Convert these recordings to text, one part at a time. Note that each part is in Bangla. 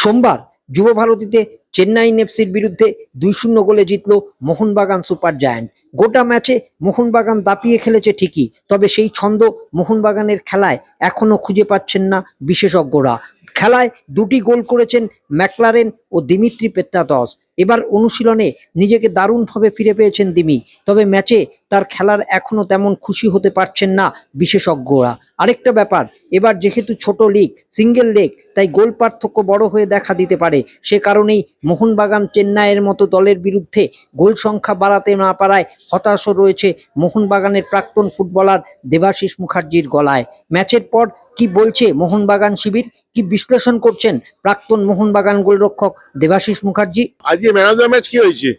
সোমবার যুব ভারতীতে চেন্নাইন এফসির বিরুদ্ধে ২-০ গোলে জিতল মোহনবাগান সুপার জায়ান্ট। গোটা ম্যাচে মোহনবাগান দাপিয়ে খেলেছে ঠিকই, তবে সেই ছন্দ মোহনবাগানের খেলায় এখনো খুঁজে পাচ্ছেন না বিশেষজ্ঞরা। খেলায় দুটি গোল করেছেন ম্যাকলারেন ও দিমিত্রি পেত্রাতস। এবার অনুশীলনে নিজেকে দারুণভাবে ফিরে পেয়েছেন দিমি, তবে ম্যাচে তার খেলার এখনো তেমন খুশি হতে পারছেন না বিশেষজ্ঞরা। আরেকটা ব্যাপার, এবার যেহেতু ছোট লিগ, সিঙ্গেল লেগ, তাই গোল পার্থক্য বড় হয়ে দেখা দিতে পারে। সে কারণেই মোহনবাগান চেন্নাইয়ের মতো দলের বিরুদ্ধে গোল সংখ্যা বাড়াতে না পারায় হতাশও রয়েছে মোহনবাগানের প্রাক্তন ফুটবলার দেবাশিস মুখার্জির গলায়। ম্যাচের পর কি বলছে মোহনবাগান শিবির, কি বিশ্লেষণ করছেন প্রাক্তন মোহনবাগান গোলরক্ষক দেবাশিস মুখার্জি? আজকে ম্যান অফ দ্য ম্যাচ কি হয়েছে?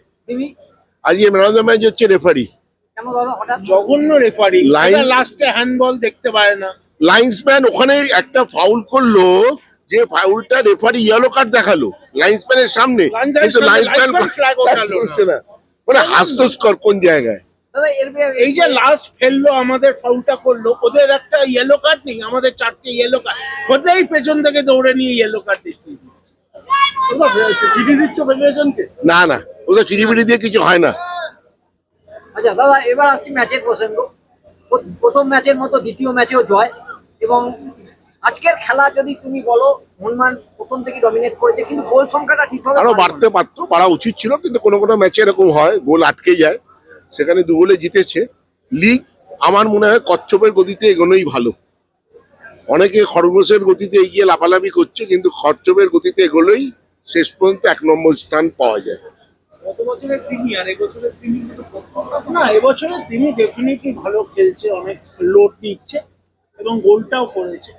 আজকে ম্যান অফ দ্য ম্যাচ হচ্ছে রেফারি। জঘন্য রেফারি, লাস্টে হ্যান্ডবল দেখতে পারে না। লাইন্সম্যান ওখানে একটা ফাউল করলো, যে ফাউলটা রেফারি ইয়েলো কার্ড দেখালো লাইন্সম্যানের সামনে, কিন্তু লাইন্সম্যান না, মানে হাস্যস্কর কোন জায়গায়। এই যে লাস্ট ফেললো, আমাদের ফাউলটা করলো, ওদের একটা ইয়েলো কার্ড নেই, আমাদের 4টে ইয়েলো কার্ড, হতেই পেছন থেকে দৌড়ে নিয়ে ইয়েলো কার্ড দেখিয়ে দিচ্ছে। না না, ওদের চিড়িবিড়ি দিয়ে কিছু হয় না। আচ্ছা দাদা, এবার আসছি ম্যাচের প্রসঙ্গ। প্রথম ম্যাচের মতো দ্বিতীয় ম্যাচেও জয়, এবং আজকের খেলা যদি তুমি বলো, মোহনবাগান প্রথম থেকে ডমিনেট করেছে, কিন্তু গোল সংখ্যাটা ঠিকভাবে আরো বাড়তে পারতো, বাড়া উচিত ছিল, কিন্তু কোনো কোনো ম্যাচে এরকম হয়, গোল আটকে যায়। সেখানে 2 গোলে জিতেছে। লিগ আমার মনে হয় কচ্ছপের গতিতে এগোনোই ভালো। অনেকে খরগোশের গতিতে এগিয়ে লাফালাফি করছে, কিন্তু কচ্ছপের গতিতে এগোলেই শেষ পর্যন্ত 1 নম্বর স্থান পাওয়া যায়। গত বছরের তিনি আর এবছরের তিনি না, এবছরের তিনি ডেফিনেটলি ভালো খেলছে, অনেক লোড নিচ্ছে এবং গোলটাও করেছে।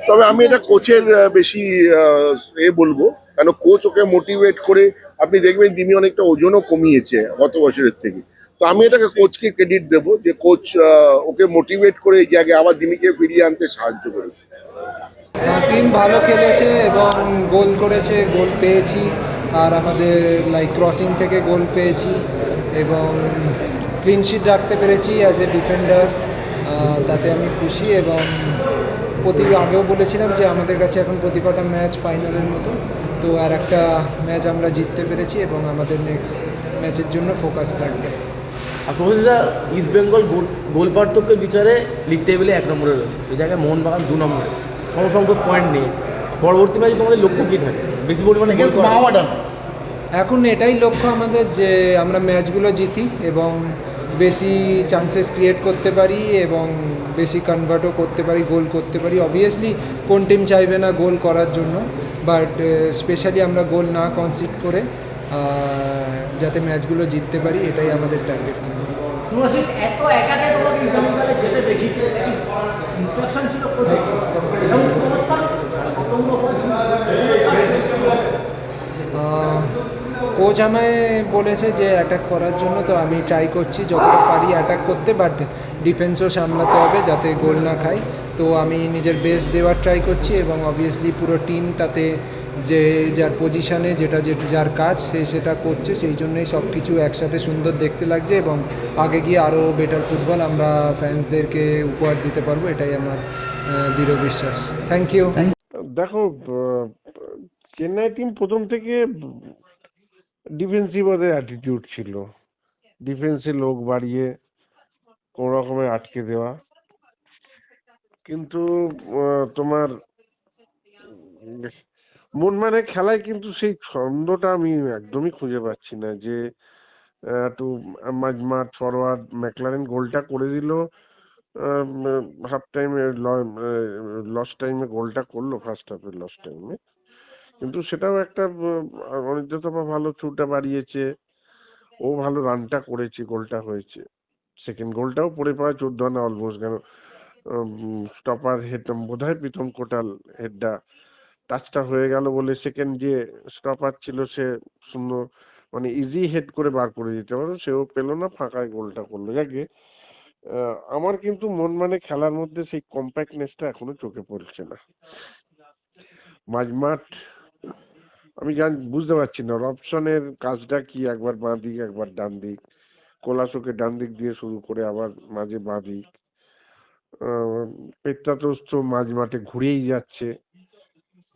তবে আমি এটা কোচের বেশি বলবো, কেন কোচ ওকে মোটিভেট করে, আপনি দেখবেন দিমি অনেকটা ওজনও কমিয়েছে গত বছরের থেকে। তো আমি এটাকে কোচকে ক্রেডিট দেবো, যে কোচ ওকে মোটিভেট করে এই জায়গায় আবার দিমিকে ফিরিয়ে আনতে সাহায্য করেছে। টিম ভালো খেলেছে এবং গোল করেছে, গোল পেয়েছি, আর আমাদের ক্রসিং থেকে গোল পেয়েছি এবং ক্লিনশিট রাখতে পেরেছি অ্যাজ এ ডিফেন্ডার, তাতে আমি খুশি। এবং আগেও বলেছিলাম যে আমাদের কাছে এখন প্রতিটা ম্যাচ ফাইনালের মতো, তো আর একটা ম্যাচ আমরা জিততে পেরেছি এবং আমাদের নেক্সট ম্যাচের জন্য ফোকাস থাকবে। আর শুভজিৎদা, ইস্ট বেঙ্গল গোল পার্থক্যের বিচারে লিগ টেবিলে 1 নম্বরে রয়েছে, সেই জায়গায় মোহনবাগান 2 নম্বরে, সমসংখ্যক পয়েন্ট নিয়ে। পরবর্তী ম্যাচে তোমাদের লক্ষ্য কী থাকে? বেশি পরিমাণে এখন এটাই লক্ষ্য আমাদের, যে আমরা ম্যাচগুলো জিতি এবং বেশি চান্সেস ক্রিয়েট করতে পারি এবং বেশি কনভার্টও করতে পারি, গোল করতে পারি। অবভিয়াসলি কোন টিম চাইবে না গোল করার জন্য, বাট স্পেশালি আমরা গোল না কনসিড করে যাতে ম্যাচগুলো জিততে পারি, এটাই আমাদের টার্গেট থাকে। কোচ আমায় বলেছে যে অ্যাটাক করার জন্য, তো আমি ট্রাই করছি যতটা পারি অ্যাটাক করতে, বাট ডিফেন্সও সামলাতে হবে যাতে গোল না খাই। তো আমি নিজের বেস্ট দেওয়ার ট্রাই করছি এবং অবভিয়াসলি পুরো টিম তাতে, যে যার পজিশানে যার কাজ সে সেটা করছে, সেই জন্যই সব কিছু একসাথে সুন্দর দেখতে লাগছে এবং আগে গিয়ে আরও বেটার ফুটবল আমরা ফ্যান্সদেরকে উপহার দিতে পারবো, এটাই আমার দৃঢ় বিশ্বাস। Thank you. দেখো, চেন্নাই টিম প্রথম থেকে ডিফেন্সিভ ওদের অ্যাটিটিউড ছিল, ডিফেন্সে লোক বাড়িয়ে কোন রকমে আটকে দেওয়া। কিন্তু তোমার মোহনবাগানের খেলায় কিন্তু সেই ছন্দটা আমি একদমই খুঁজে পাচ্ছি না, যে একটু মাঝমাঠ ফরওয়ার্ড ম্যাকলারেন গোলটা করে দিল, হাফ টাইমে লস টাইমে গোলটা করলো, ফার্স্ট হাফের লস টাইমে, কিন্তু সেটাও একটা অনিদ্রতমা ভালো থ্রুটা বাড়িয়েছে, ও ভালো রানটা করেছে, গোলটা হয়েছে। সেকেন্ড গোলটাও পড়ে পাওয়া 14 রানে অলমোস্ট, কেন স্টপার হেড বোধহয় প্রীতম কোটাল হেডটা টাচটা হয়ে গেল বলে সেকেন্ড যে স্টপার ছিল সে সুন্দর, মানে ইজি হেড করে বার করে দিতে পারো, সেও পেলো না, ফাঁকায় গোলটা করলো। যাকে আমার কিন্তু মানে খেলার মধ্যে সেই কম্প্যাক্টনেসটা এখনো চোখে পড়ছে না। মাঝমাঠ আমি বুঝতে পারছি না রবসনের কাজটা কি, একবার বাঁ দিক একবার ডান দিক, কোলাসোকে ডান দিক দিয়ে শুরু করে আবার মাঝে বাঁ দিক, পেত্রাতোস তো মাঝ মাঠে ঘুরেই যাচ্ছে,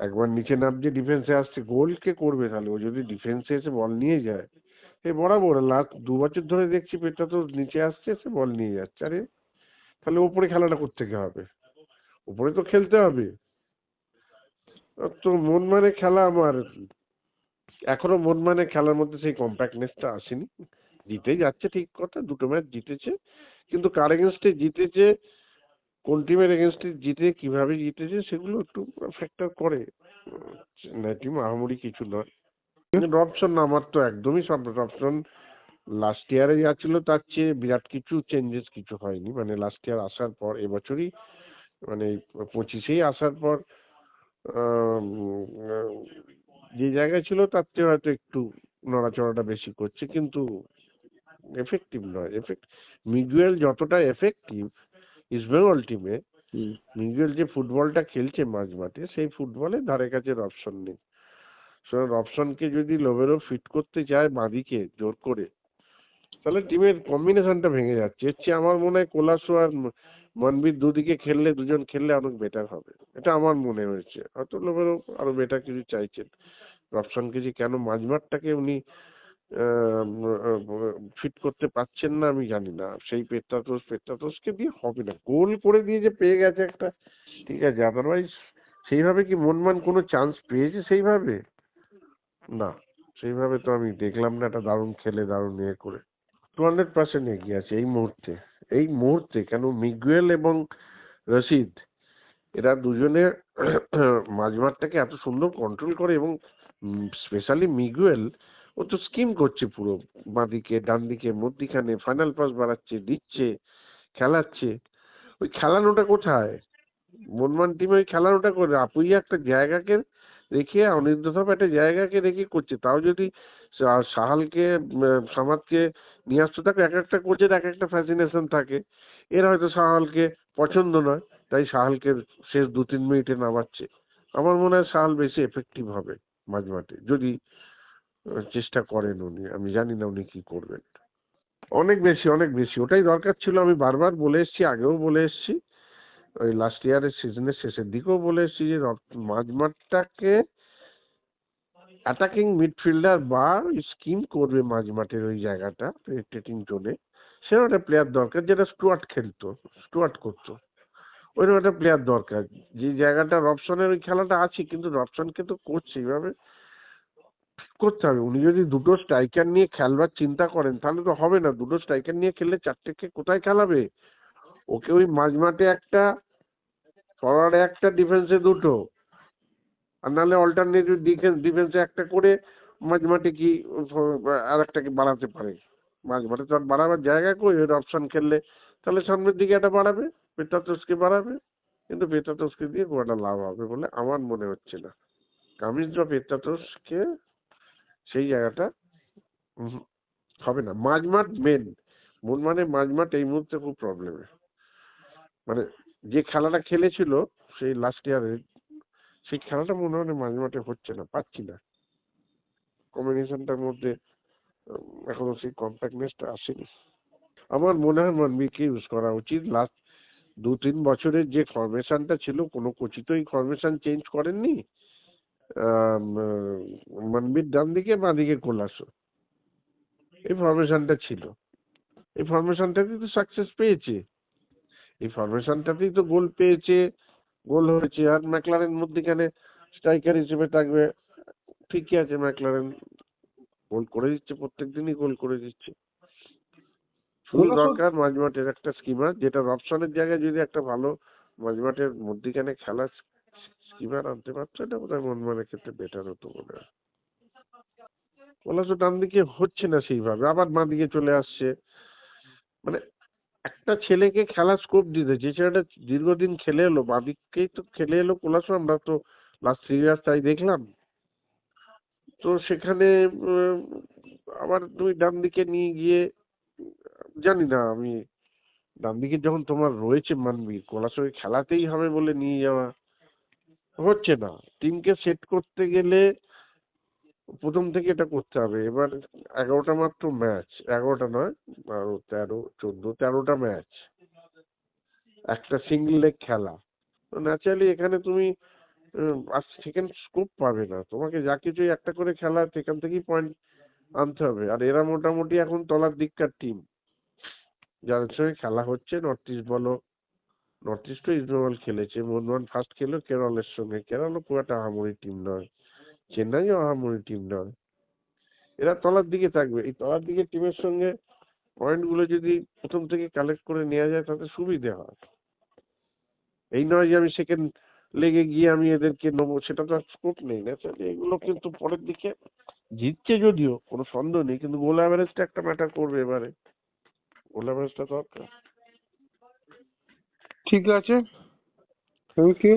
একবার নিচে নামছে ডিফেন্সে আসছে, গোল কে করবে তাহলে? ও যদি ডিফেন্সে এসে বল নিয়ে যায়, এই বরাবর লাস্ট 2 বছর ধরে দেখছি পেটটা তো নিচে আসছে, এসে বল নিয়ে যাচ্ছে। আরে তাহলে ওপরে খেলাটা কোত্থেকে হবে? উপরে তো খেলতে হবে। তো মন মানে খেলা আমার এখনো মন মানে খেলার মধ্যে সেই কম্প্যাক্টনেসটা আসেনি। জিতে যাচ্ছে ঠিক কথা, 2টো ম্যাচ জিতেছে, কিন্তু কার এগেনস্টে জিতেছে, কোন টিমের এগেনস্টে জিতে, কিভাবে জিতেছে, সেগুলো একটু ফ্যাক্টর করে। চেন্নাই টিম আহামরি কিছু নয়। রবসন আমার তো একদমই সব, রবসন লাস্ট ইয়ারে যা ছিল তার চেয়ে বিরাট কিছু চেঞ্জেস কিছু হয়নি। মানে লাস্ট ইয়ার আসার পর এবছরই, মানে 25-এই আসার পর আম, আহ, যে জায়গায় ছিল তার চেয়ে হয়তো একটু নড়াচড়াটা বেশি করছে, কিন্তু এফেক্টিভ নয়। মিগুয়েল যতটা এফেক্টিভ ইস্টবেঙ্গল টিমে, মিগুয়েল যে ফুটবলটা খেলছে মাঝ মাঠে, সেই ফুটবলে ধারে কাছে রবসন নেই। রবসনকে যদি লোবেরো ফিট করতে চায় বাঁদিকে জোর করে, তাহলে টিমের কম্বিনেশনটা ভেঙে যাচ্ছে। এর চেয়ে আমার মনে হয় কোলাসো আর মনবীর দুদিকে খেললে, দুজন খেললে অনেক বেটার হবে, এটা আমার মনে হয়েছে। হয়তো লোবেরো আরো বেটার কিছু চাইছেন। রবসনকে যে কেন মাঝমাঠটাকে উনি ফিট করতে পারছেন না আমি জানি না। সেই পেত্রাতোসকে দিয়ে হবে না, গোল করে দিয়ে যে পেয়ে গেছে একটা, ঠিক আছে, আদারওয়াইজ সেইভাবে কি মনমান কোনো চান্স পেয়েছে সেইভাবে? না, সেইভাবে তো আমি দেখলাম না। একটা দারুণ খেলে দারুণ ইয়ে করে 200% এগিয়ে আছে এই মুহূর্তে কেন মিগুয়েল এবং রশিদ, এরা দুজনে মাঝমাঠটাকে এত সুন্দর কন্ট্রোল করে, এবং স্পেশালি মিগুয়েল, ও তো স্কিম করছে পুরো, বাঁদিকে ডান দিকে মধ্যিখানে ফাইনাল পাস বাড়াচ্ছে, দিচ্ছে, খেলাচ্ছে। ওই খেলানোটা কোথায়? মনমান টিমে ওই খেলানোটা করে আপুই একটা জায়গাকে রেখে, অনির্দিষ্টভাবে একটা জায়গাকে রেখে করছে। তাও যদি সাহালকে সামাদকে নিয়ে আসতে থাকে, এক একটা কোচের এক একটা ফ্যাসিনেশন থাকে। এর হয়তো সাহালকে পছন্দ নয়, তাই সাহালকে শেষ 2-3 মিনিটে নামাচ্ছে। আমার মনে হয় সাহাল বেশি এফেক্টিভ হবে মাঝমাঠে, যদি চেষ্টা করেন উনি। আমি জানি না উনি কি করবেন। অনেক বেশি ওটাই দরকার ছিল। আমি বারবার বলে এসেছি, আগেও বলে এসেছি, ওই লাস্ট ইয়ারের সিজনের শেষের দিকেও বলে এসেছি যে মাঝমাঠটাকে অ্যাটাকিং মিডফিল্ডার বা স্কিম করবে মাঝমাঠের ওই জায়গাটা, পেনিট্রেটিং জোনে, সেরকম একটা প্লেয়ার দরকার, যেটা স্টুয়ার্ট করতো। ওইরকম একটা প্লেয়ার দরকার। যে জায়গাটা রবসনের ওই খেলাটা আছে, কিন্তু রবসনকে তো কোচ সেইভাবে করতে হবে। উনি যদি 2টো স্ট্রাইকার নিয়ে খেলবার চিন্তা করেন, তাহলে তো হবে না। 2টো স্ট্রাইকার নিয়ে খেললে 4টেকে কোথায় খেলাবে? ওকে ওই মাঝমাঠে একটা, ফরওয়ার্ডে একটা, ডিফেন্সে 2টো, আর নাহলে অল্টারনেটিভ ডিফেন্সে একটা করে মাঝমাঠে কি আর একটাকে বাড়াতে পারে। মাঝমাঠে তো আর বাড়াবার জায়গা কই? ওই অপশন খেললে তাহলে সামনের দিকে একটা বাড়াবে, পেত্রাতোসকে বাড়াবে, কিন্তু পেত্রাতোসকে দিয়ে খুব একটা লাভ হবে বলে আমার মনে হচ্ছে না। কামিন্স বা পেত্রাতোসকে সেই জায়গাটা উহুম, হবে না। মাঝমাঠ মেন, মানে মাঝমাঠ এই মুহূর্তে খুব প্রবলেমে। মানে যে খেলাটা খেলেছিল সেই লাস্ট ইয়ারে, সেই খেলাটা মনে হয় মাঝমাঠে হচ্ছে না, পাচ্ছি না। কম্বিনেশনটার মধ্যে এখনো সেই কম্প্যাক্টনেসটা আসেনি। আমার মনে হয় মনবিকে ইউজ করা উচিত। লাস্ট 2-3 বছরের যে ফরমেশনটা ছিল, কোনো কোচই তো এই ফরমেশন চেঞ্জ করেননি। মনবির ডান দিকে, বাঁ দিকে কোলাসো, এই ফরমেশনটা ছিল। এই ফরমেশনটাতেই তো সাকসেস পেয়েছে, এই ফরমেশনটাতেই তো গোল পেয়েছে, গোল হয়েছে। আর ম্যাকলারেন মধ্যখানে স্ট্রাইকার হিসেবে থাকবে, ঠিকই আছে। ম্যাকলারেন গোল করে দিচ্ছে, প্রত্যেকদিনই গোল করে দিচ্ছে। শুধু দরকার মাঝমাঠের একটা স্কিমার, যেটা রবসনের জায়গায় যদি একটা ভালো মাঝমাঠের মধ্যখানে খেলার স্কিমার আনতে পারতো, এটা বোধহয় মনমানের ক্ষেত্রে বেটার হতো মনে হয়। কোলাসো ডান দিকে হচ্ছে না সেইভাবে, আবার বাঁ দিকে চলে আসছে। মানে একটা ছেলেকে খেলার স্কোপ দিতে, যে ছেলেটা দীর্ঘদিন খেলে এলো, বাঁ দিকেই তো খেলে এলো কোলাসো, আমরা তো লাস্ট 3 ইয়ার্স তাই দেখলাম। তো সেখানে আবার তুমি ডান দিকে নিয়ে গিয়ে, জানি না আমি, ডান দিকে যখন তোমার রয়েছে মানবীর, কোলাসোকে খেলাতেই হবে বলে নিয়ে যাওয়া হচ্ছে না। টিমকে সেট করতে গেলে প্রথম থেকে এটা করতে হবে। এবার 11টা মাত্র ম্যাচ, 11টা নয়, 12, 13, 14, 13টা ম্যাচ, একটা সিঙ্গেল লেগ খেলা। ন্যাচারালি এখানে তুমি আর সেকেন্ড স্কোপ পাবে না। তোমাকে যা কিছুই একটা করে খেলা সেখান থেকেই পয়েন্ট আনতে হবে। আর এরা মোটামুটি এখন তলার দিককার টিম, যাদের সঙ্গে খেলা হচ্ছে। নর্থ ইস্ট বলো, নর্থ ইস্টও ইস্ট বেঙ্গল খেলেছে, মোহনবাগান ফার্স্ট খেলো কেরলের সঙ্গে, কেরলও খুব একটা আহামরি টিম নয়, চেন্নাইও আহামরি টিম নয়। এরা তলার দিকে থাকবে। এই তলার দিকে টিমের সঙ্গে পয়েন্ট গুলো যদি প্রথম থেকে কালেক্ট করে নেওয়া যায় তাতে সুবিধে হয়। এই নয় যে আমি সেকেন্ড লেগে গিয়ে আমি এদেরকে নেবো, সেটা তো স্কোপ নেই না। তাহলে এগুলো কিন্তু পরের দিকে জিতছে যদিও, কোনো সন্দেহ নেই, কিন্তু গোল অ্যাভারেজটা একটা ম্যাটার করবে এবারে। গোল অ্যাভারেজটা দরকার। ঠিক আছে, থ্যাংক ইউ।